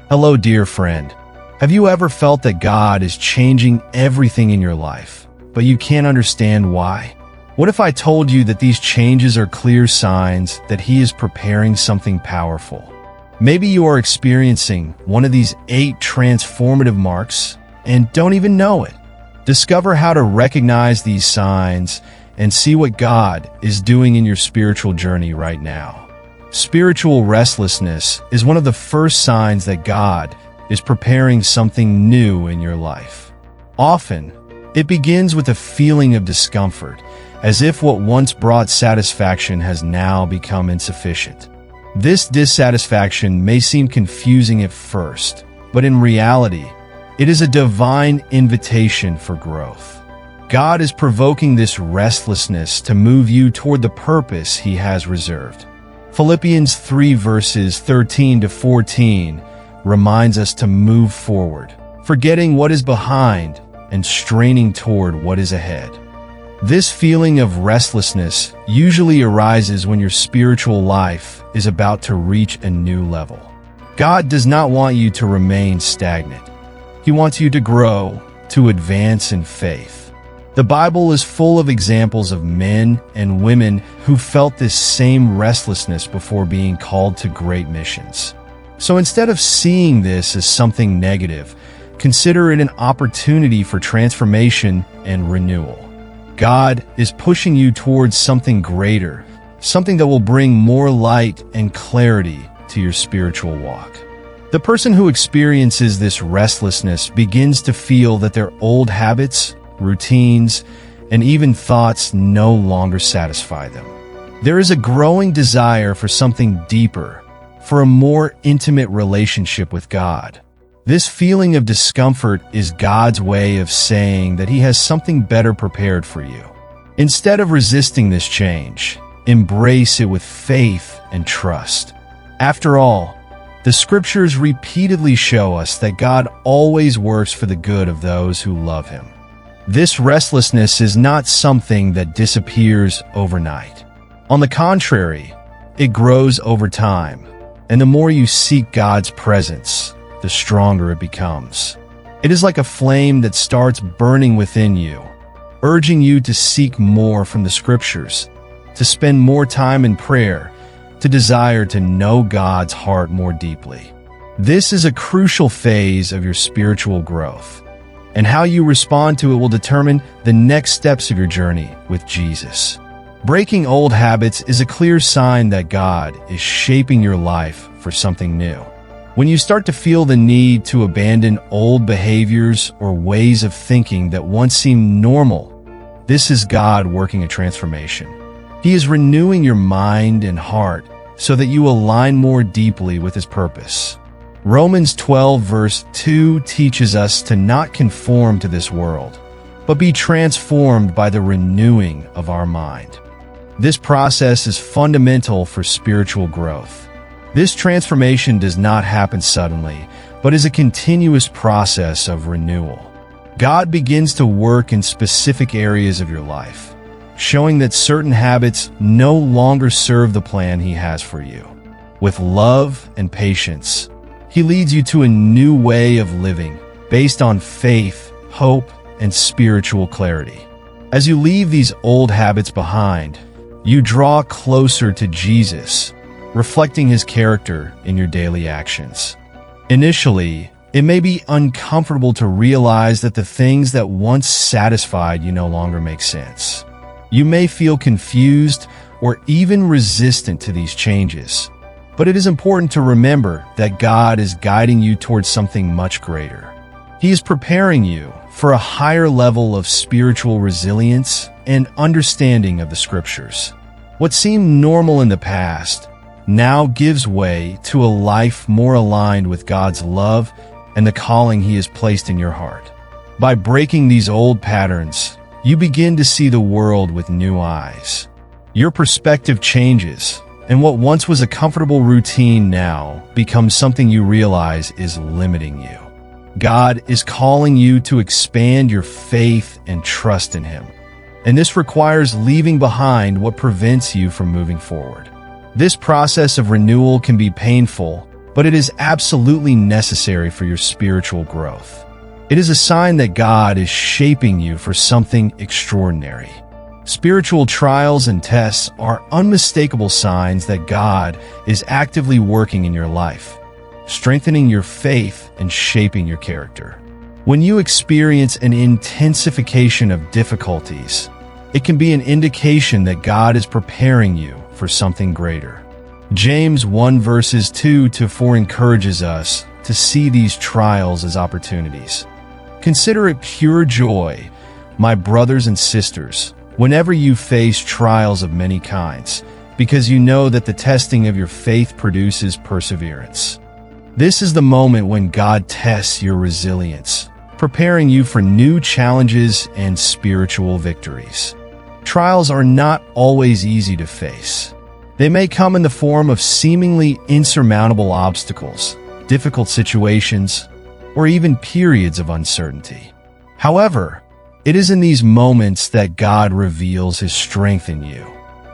Hello, dear friend. Have you ever felt that God is changing everything in your life, but you can't understand why? What if I told you that these changes are clear signs that He is preparing something powerful? Maybe you are experiencing one of these 8 transformative marks and don't even know it. Discover how to recognize these signs and see what God is doing in your spiritual journey right now. Spiritual restlessness is one of the first signs that God is preparing something new in your life. Often, it begins with a feeling of discomfort, as if what once brought satisfaction has now become insufficient. This dissatisfaction may seem confusing at first, but in reality, it is a divine invitation for growth. God is provoking this restlessness to move you toward the purpose He has reserved. Philippians 3 verses 13 to 14 reminds us to move forward, forgetting what is behind and straining toward what is ahead. This feeling of restlessness usually arises when your spiritual life is about to reach a new level. God does not want you to remain stagnant. He wants you to grow, to advance in faith. The Bible is full of examples of men and women who felt this same restlessness before being called to great missions. So instead of seeing this as something negative, consider it an opportunity for transformation and renewal. God is pushing you towards something greater, something that will bring more light and clarity to your spiritual walk. The person who experiences this restlessness begins to feel that their old habits, routines, and even thoughts no longer satisfy them. There is a growing desire for something deeper, for a more intimate relationship with God. This feeling of discomfort is God's way of saying that He has something better prepared for you. Instead of resisting this change, embrace it with faith and trust. After all, the Scriptures repeatedly show us that God always works for the good of those who love Him. This restlessness is not something that disappears overnight. On the contrary, it grows over time, and the more you seek God's presence, the stronger it becomes. It is like a flame that starts burning within you, urging you to seek more from the Scriptures, to spend more time in prayer, to desire to know God's heart more deeply. This is a crucial phase of your spiritual growth, and how you respond to it will determine the next steps of your journey with Jesus. Breaking old habits is a clear sign that God is shaping your life for something new. When you start to feel the need to abandon old behaviors or ways of thinking that once seemed normal, this is God working a transformation. He is renewing your mind and heart so that you align more deeply with His purpose. Romans 12 verse 2 teaches us to not conform to this world, but be transformed by the renewing of our mind. This process is fundamental for spiritual growth. This transformation does not happen suddenly, but is a continuous process of renewal. God begins to work in specific areas of your life, showing that certain habits no longer serve the plan He has for you. With love and patience, He leads you to a new way of living based on faith, hope, and spiritual clarity. As you leave these old habits behind, you draw closer to Jesus, reflecting His character in your daily actions. Initially, it may be uncomfortable to realize that the things that once satisfied you no longer make sense. You may feel confused or even resistant to these changes, but it is important to remember that God is guiding you towards something much greater. He is preparing you for a higher level of spiritual resilience and understanding of the Scriptures. What seemed normal in the past now gives way to a life more aligned with God's love and the calling He has placed in your heart. By breaking these old patterns, you begin to see the world with new eyes. Your perspective changes, and what once was a comfortable routine now becomes something you realize is limiting you. God is calling you to expand your faith and trust in Him, and this requires leaving behind what prevents you from moving forward. This process of renewal can be painful but it is absolutely necessary for your spiritual growth. It is a sign that God is shaping you for something extraordinary. Spiritual trials and tests are unmistakable signs that God is actively working in your life, strengthening your faith and shaping your character. When you experience an intensification of difficulties, it can be an indication that God is preparing you for something greater. James 1 verses 2-4 encourages us to see these trials as opportunities. Consider it pure joy, my brothers and sisters, whenever you face trials of many kinds, because you know that the testing of your faith produces perseverance. This is the moment when God tests your resilience, preparing you for new challenges and spiritual victories. Trials are not always easy to face. They may come in the form of seemingly insurmountable obstacles, difficult situations, or even periods of uncertainty. However, it is in these moments that God reveals His strength in you.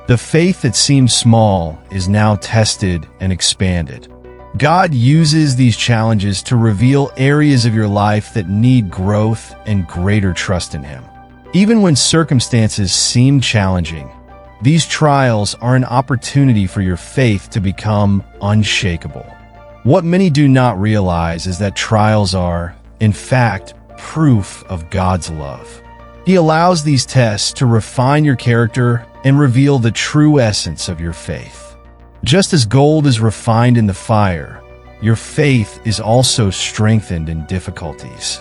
The faith that seemed small is now tested and expanded. God uses these challenges to reveal areas of your life that need growth and greater trust in Him. Even when circumstances seem challenging, these trials are an opportunity for your faith to become unshakable. What many do not realize is that trials are, in fact, proof of God's love. He allows these tests to refine your character and reveal the true essence of your faith. Just as gold is refined in the fire, your faith is also strengthened in difficulties.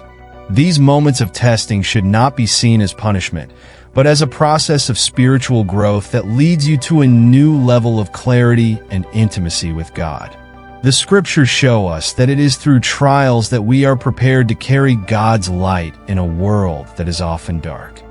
These moments of testing should not be seen as punishment, but as a process of spiritual growth that leads you to a new level of clarity and intimacy with God. The scriptures show us that it is through trials that we are prepared to carry God's light in a world that is often dark.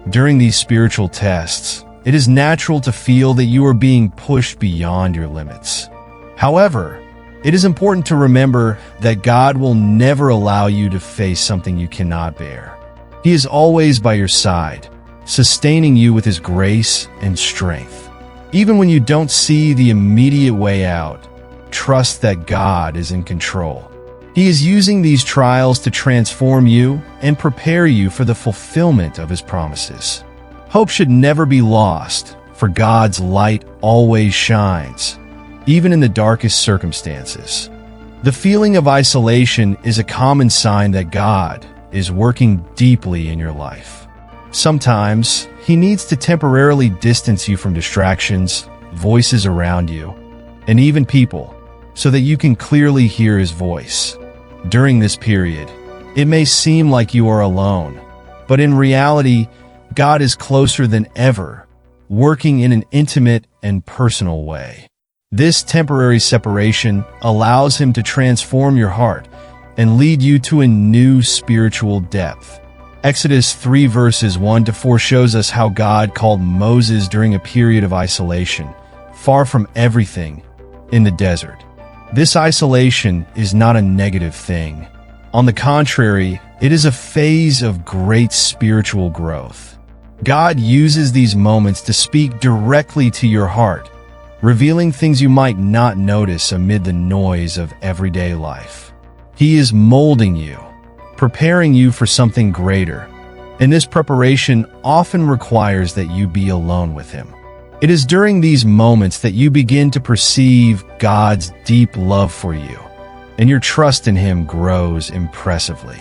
During these spiritual tests, it is natural to feel that you are being pushed beyond your limits. However, it is important to remember that God will never allow you to face something you cannot bear. He is always by your side, sustaining you with His grace and strength. Even when you don't see the immediate way out, trust that God is in control. He is using these trials to transform you and prepare you for the fulfillment of His promises. Hope should never be lost, for God's light always shines, even in the darkest circumstances. The feeling of isolation is a common sign that God is working deeply in your life. Sometimes, He needs to temporarily distance you from distractions, voices around you, and even people, so that you can clearly hear His voice. During this period, it may seem like you are alone, but in reality, God is closer than ever, working in an intimate and personal way. This temporary separation allows Him to transform your heart and lead you to a new spiritual depth. Exodus 3 verses 1-4 shows us how God called Moses during a period of isolation, far from everything, in the desert. This isolation is not a negative thing. On the contrary, it is a phase of great spiritual growth. God uses these moments to speak directly to your heart, revealing things you might not notice amid the noise of everyday life. He is molding you, preparing you for something greater, and this preparation often requires that you be alone with Him. It is during these moments that you begin to perceive God's deep love for you, and your trust in Him grows impressively.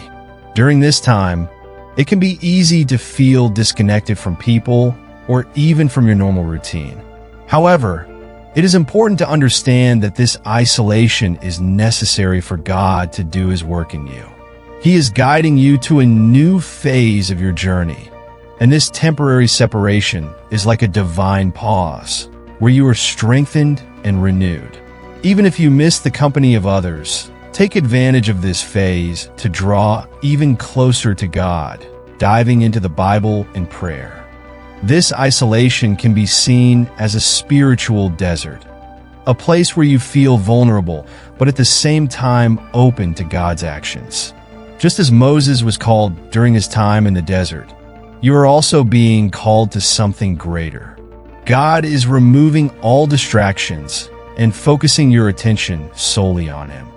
During this time, it can be easy to feel disconnected from people or even from your normal routine. However, it is important to understand that this isolation is necessary for God to do His work in you. He is guiding you to a new phase of your journey, and this temporary separation is like a divine pause, where you are strengthened and renewed. Even if you miss the company of others, take advantage of this phase to draw even closer to God, diving into the Bible and prayer. This isolation can be seen as a spiritual desert, a place where you feel vulnerable, but at the same time open to God's actions. Just as Moses was called during his time in the desert, you are also being called to something greater. God is removing all distractions and focusing your attention solely on Him.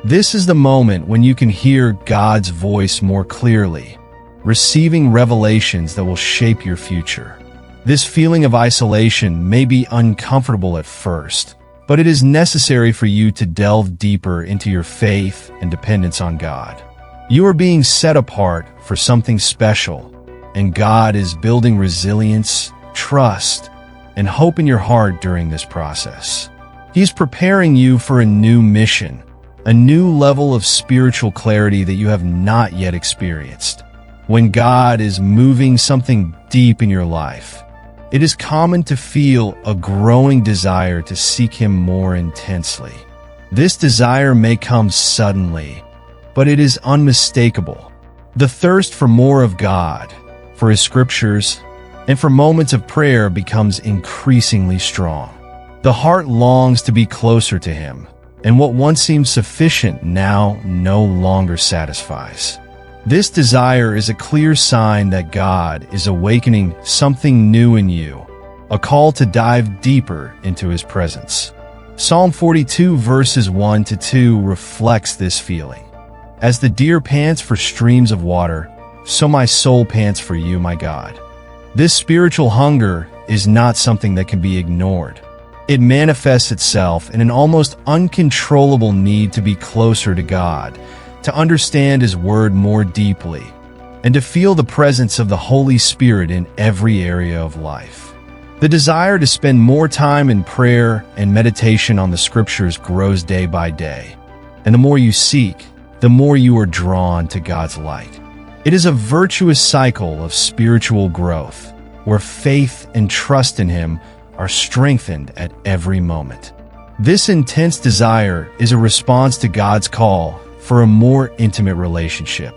This is the moment when you can hear God's voice more clearly, receiving revelations that will shape your future. This feeling of isolation may be uncomfortable at first, but it is necessary for you to delve deeper into your faith and dependence on God. You are being set apart for something special, and God is building resilience, trust, and hope in your heart during this process. He's preparing you for a new mission, a new level of spiritual clarity that you have not yet experienced. When God is moving something deep in your life, it is common to feel a growing desire to seek Him more intensely. This desire may come suddenly, but it is unmistakable. The thirst for more of God, for His scriptures, and for moments of prayer becomes increasingly strong. The heart longs to be closer to Him, and what once seemed sufficient now no longer satisfies. This desire is a clear sign that God is awakening something new in you, a call to dive deeper into His presence. Psalm 42 verses 1-2 reflects this feeling. As the deer pants for streams of water, so my soul pants for you, my God. This spiritual hunger is not something that can be ignored. It manifests itself in an almost uncontrollable need to be closer to God, to understand His Word more deeply, and to feel the presence of the Holy Spirit in every area of life. The desire to spend more time in prayer and meditation on the Scriptures grows day by day, and the more you seek, the more you are drawn to God's light. It is a virtuous cycle of spiritual growth, where faith and trust in Him are strengthened at every moment. This intense desire is a response to God's call for a more intimate relationship.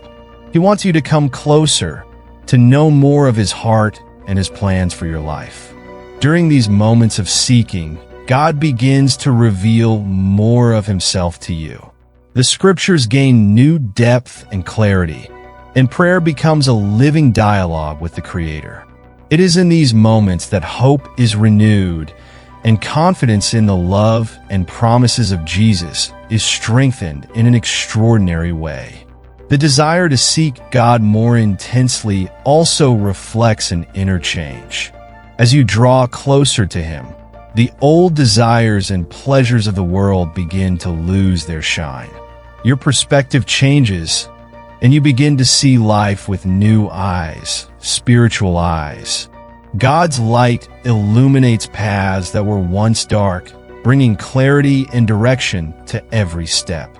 He wants you to come closer, to know more of His heart and His plans for your life. During these moments of seeking, God begins to reveal more of Himself to you. The Scriptures gain new depth and clarity, and prayer becomes a living dialogue with the Creator. It is in these moments that hope is renewed and confidence in the love and promises of Jesus is strengthened in an extraordinary way. The desire to seek God more intensely also reflects an inner change. As you draw closer to Him, the old desires and pleasures of the world begin to lose their shine. Your perspective changes, and you begin to see life with new eyes, spiritual eyes. God's light illuminates paths that were once dark, bringing clarity and direction to every step.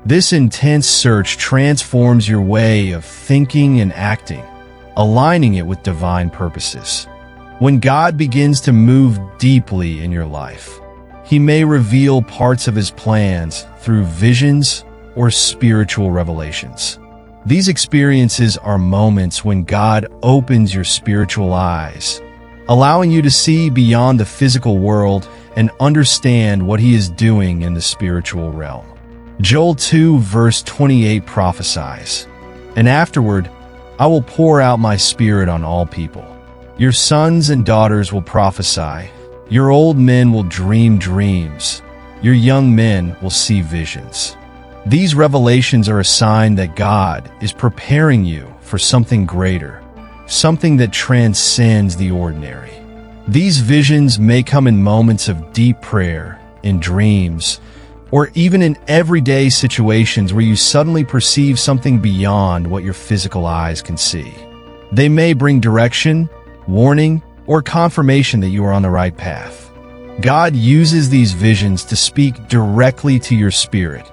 This intense search transforms your way of thinking and acting, aligning it with divine purposes. When God begins to move deeply in your life, He may reveal parts of His plans through visions or spiritual revelations. These experiences are moments when God opens your spiritual eyes, allowing you to see beyond the physical world and understand what He is doing in the spiritual realm. Joel 2 verse 28 prophesies, "And afterward I will pour out my Spirit on all people. Your sons and daughters will prophesy, your old men will dream dreams, your young men will see visions." These revelations are a sign that God is preparing you for something greater, something that transcends the ordinary. These visions may come in moments of deep prayer, in dreams, or even in everyday situations where you suddenly perceive something beyond what your physical eyes can see. They may bring direction, warning, or confirmation that you are on the right path. God uses these visions to speak directly to your spirit,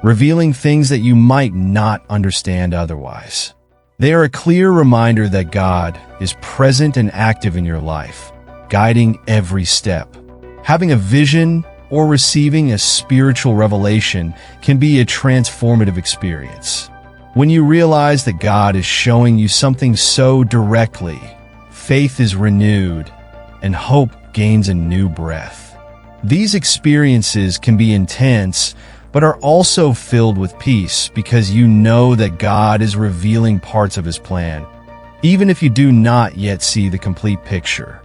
revealing things that you might not understand otherwise. They are a clear reminder that God is present and active in your life, guiding every step. Having a vision or receiving a spiritual revelation can be a transformative experience. When you realize that God is showing you something so directly, faith is renewed and hope gains a new breath. These experiences can be intense, but are also filled with peace because you know that God is revealing parts of His plan, even if you do not yet see the complete picture.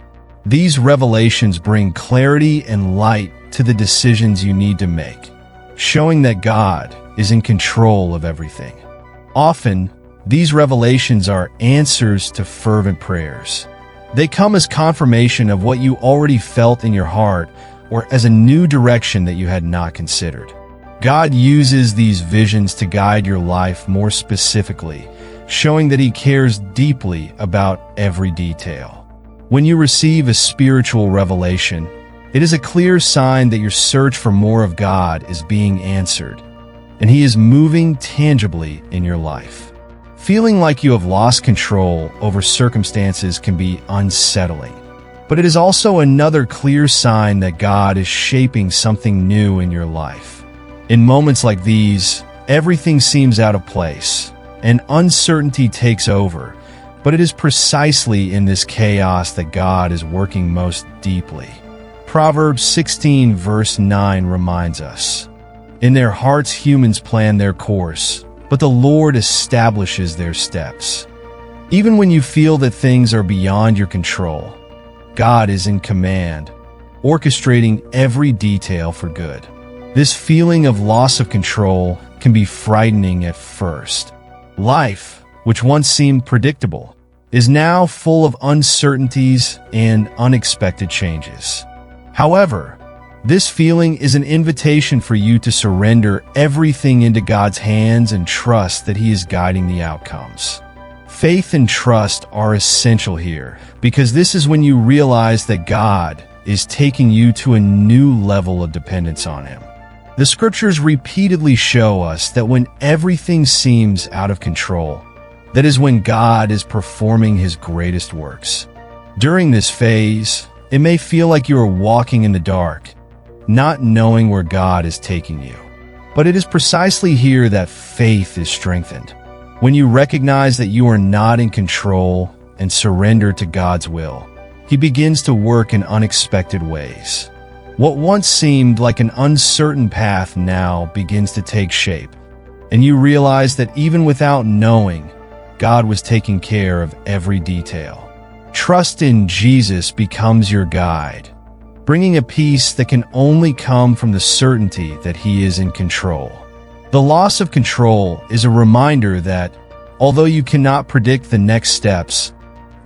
These revelations bring clarity and light to the decisions you need to make, showing that God is in control of everything. Often, these revelations are answers to fervent prayers. They come as confirmation of what you already felt in your heart or as a new direction that you had not considered. God uses these visions to guide your life more specifically, showing that He cares deeply about every detail. When you receive a spiritual revelation, it is a clear sign that your search for more of God is being answered, and He is moving tangibly in your life. Feeling like you have lost control over circumstances can be unsettling, but it is also another clear sign that God is shaping something new in your life. In moments like these, everything seems out of place, and uncertainty takes over, but it is precisely in this chaos that God is working most deeply. Proverbs 16 verse 9 reminds us, "In their hearts humans plan their course, but the Lord establishes their steps." Even when you feel that things are beyond your control, God is in command, orchestrating every detail for good. This feeling of loss of control can be frightening at first. Life, which once seemed predictable, is now full of uncertainties and unexpected changes. However, this feeling is an invitation for you to surrender everything into God's hands and trust that He is guiding the outcomes. Faith and trust are essential here, because this is when you realize that God is taking you to a new level of dependence on Him. The scriptures repeatedly show us that when everything seems out of control, that is when God is performing His greatest works. During this phase, it may feel like you are walking in the dark, not knowing where God is taking you. But it is precisely here that faith is strengthened. When you recognize that you are not in control and surrender to God's will, He begins to work in unexpected ways. What once seemed like an uncertain path now begins to take shape, and you realize that even without knowing, God was taking care of every detail. Trust in Jesus becomes your guide, bringing a peace that can only come from the certainty that He is in control. The loss of control is a reminder that, although you cannot predict the next steps,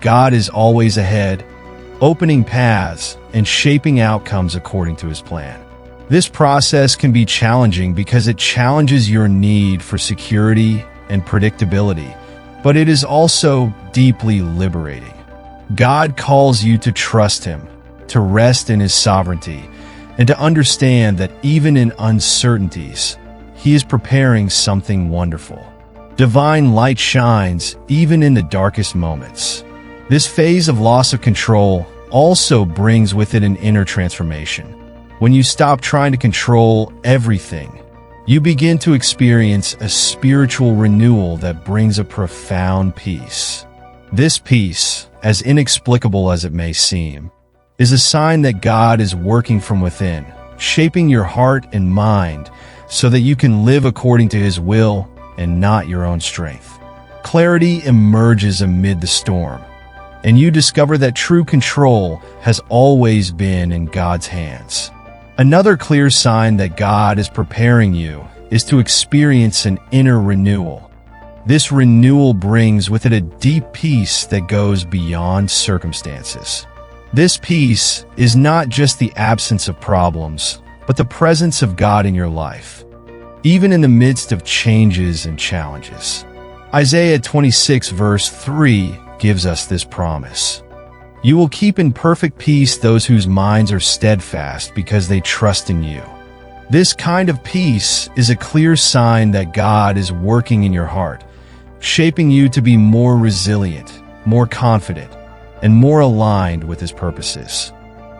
God is always ahead, opening paths and shaping outcomes according to His plan. This process can be challenging because it challenges your need for security and predictability, but it is also deeply liberating. God calls you to trust Him, to rest in His sovereignty, and to understand that even in uncertainties, He is preparing something wonderful. Divine light shines even in the darkest moments. This phase of loss of control also brings with it an inner transformation. When you stop trying to control everything, you begin to experience a spiritual renewal that brings a profound peace. This peace, as inexplicable as it may seem, is a sign that God is working from within, shaping your heart and mind so that you can live according to His will and not your own strength. Clarity emerges amid the storm, and you discover that true control has always been in God's hands. Another clear sign that God is preparing you is to experience an inner renewal. This renewal brings with it a deep peace that goes beyond circumstances. This peace is not just the absence of problems, but the presence of God in your life, even in the midst of changes and challenges. Isaiah 26 verse 3 gives us this promise. You will keep in perfect peace those whose minds are steadfast because they trust in you. This kind of peace is a clear sign that God is working in your heart, shaping you to be more resilient, more confident, and more aligned with His purposes.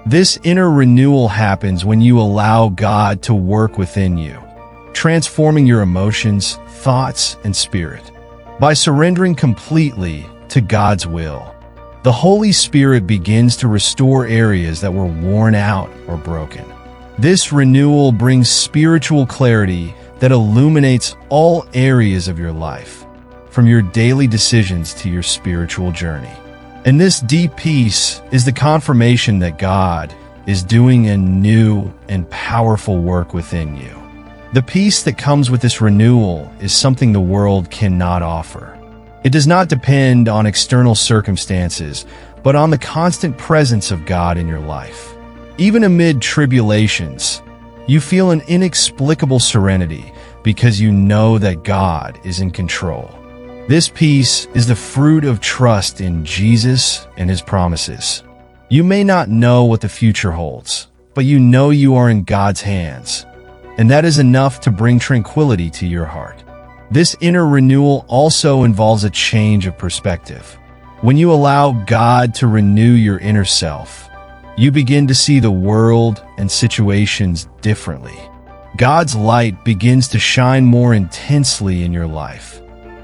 This inner renewal happens when you allow God to work within you, transforming your emotions, thoughts, and spirit. By surrendering completely to God's will, the Holy Spirit begins to restore areas that were worn out or broken. This renewal brings spiritual clarity that illuminates all areas of your life, from your daily decisions to your spiritual journey. And this deep peace is the confirmation that God is doing a new and powerful work within you. The peace that comes with this renewal is something the world cannot offer. It does not depend on external circumstances, but on the constant presence of God in your life. Even amid tribulations, you feel an inexplicable serenity because you know that God is in control. This peace is the fruit of trust in Jesus and His promises. You may not know what the future holds, but you know you are in God's hands, and that is enough to bring tranquility to your heart. This inner renewal also involves a change of perspective. When you allow God to renew your inner self, you begin to see the world and situations differently. God's light begins to shine more intensely in your life,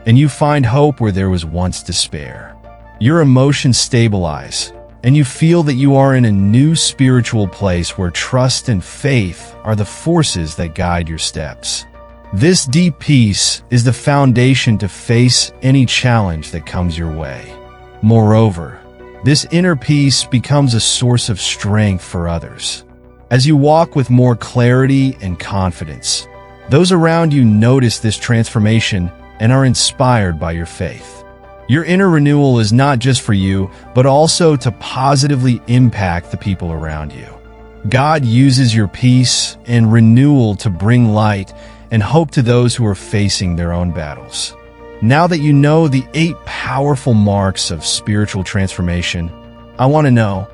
and you find hope where there was once despair. Your emotions stabilize, and you feel that you are in a new spiritual place where trust and faith are the forces that guide your steps. This deep peace is the foundation to face any challenge that comes your way. Moreover, this inner peace becomes a source of strength for others. As you walk with more clarity and confidence, those around you notice this transformation and are inspired by your faith. Your inner renewal is not just for you, but also to positively impact the people around you. God uses your peace and renewal to bring light and hope to those who are facing their own battles. Now that you know the 8 powerful marks of spiritual transformation, I want to know,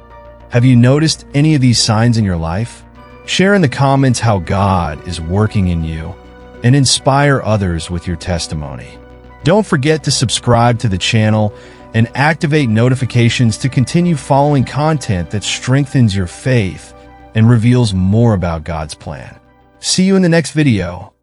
have you noticed any of these signs in your life? Share in the comments how God is working in you and inspire others with your testimony. Don't forget to subscribe to the channel and activate notifications to continue following content that strengthens your faith and reveals more about God's plan. See you in the next video.